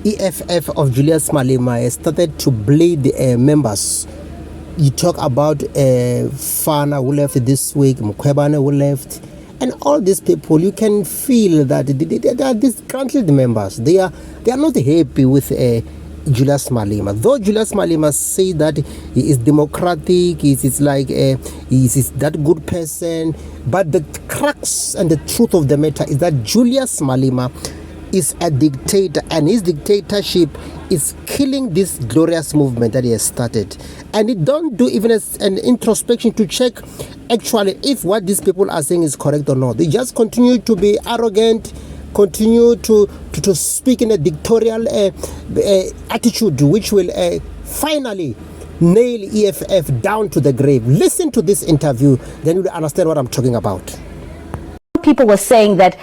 EFF of Julius Malema has started to bleed members. You talk about Fana who left this week, Mkwebane who left, and all these people. You can feel that they are disgruntled members. They are not happy with Julius Malema. Though Julius Malema say that he is democratic, he's like he's that good person, but the crux and the truth of the matter is that Julius Malema is a dictator, and his dictatorship is killing this glorious movement that he has started. And it don't do even an introspection to check actually if what these people are saying is correct or not. They just continue to be arrogant, continue to speak in a dictatorial attitude, which will finally nail EFF down to the grave. Listen to this interview, then you'll understand what I'm talking about. People were saying that,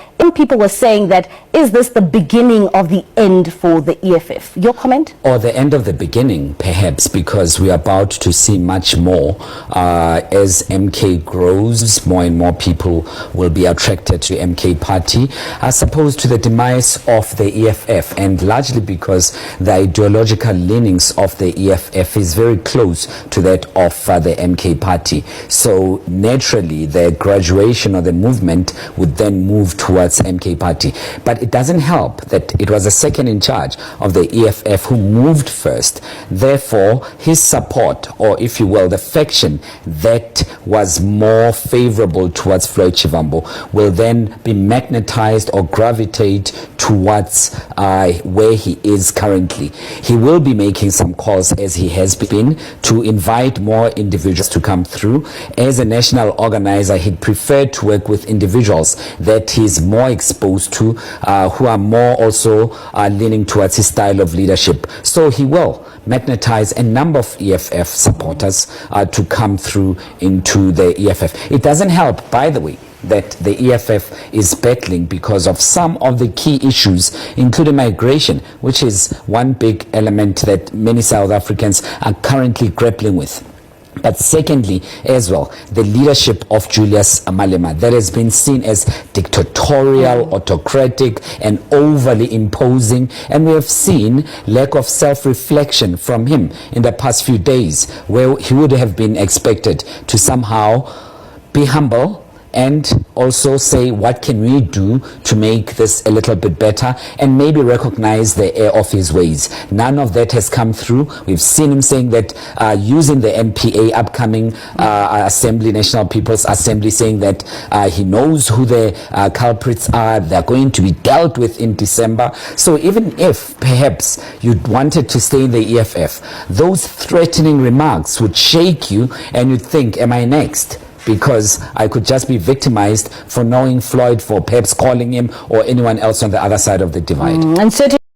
is this the beginning of the end for the EFF? Your comment? Or the end of the beginning, perhaps, because we are about to see much more. As MK grows, more and more people will be attracted to MK party, as opposed to the demise of the EFF, and largely because the ideological leanings of the EFF is very close to that of the MK party. So naturally, the graduation of the movement would then move towards MK party. But it doesn't help that it was the second in charge of the EFF who moved first. Therefore, his support, or if you will, the faction that was more favorable towards Floyd Chivambo, will then be magnetized or gravitate towards where he is currently. He will be making some calls, as he has been, to invite more individuals to come through. As a national organizer, he'd prefer to work with individuals that he's more exposed to, who are more also leaning towards his style of leadership. So he will magnetize a number of EFF supporters to come through into the EFF. It doesn't help, by the way, that the EFF is battling because of some of the key issues, including migration, which is one big element that many South Africans are currently grappling with. But secondly, as well, the leadership of Julius Malema that has been seen as dictatorial, autocratic, and overly imposing. And we have seen lack of self-reflection from him in the past few days, where he would have been expected to somehow be humble and also say, what can we do to make this a little bit better, and maybe recognize the error of his ways. None of that has come through. We've seen him saying that using the NPA upcoming Assembly, National People's Assembly, saying that he knows who the culprits are. They're going to be dealt with in December. So even if perhaps you wanted to stay in the EFF, those threatening remarks would shake you, and you'd think, am I next? Because I could just be victimized for knowing Floyd, for perhaps calling him, or anyone else on the other side of the divide. And certainly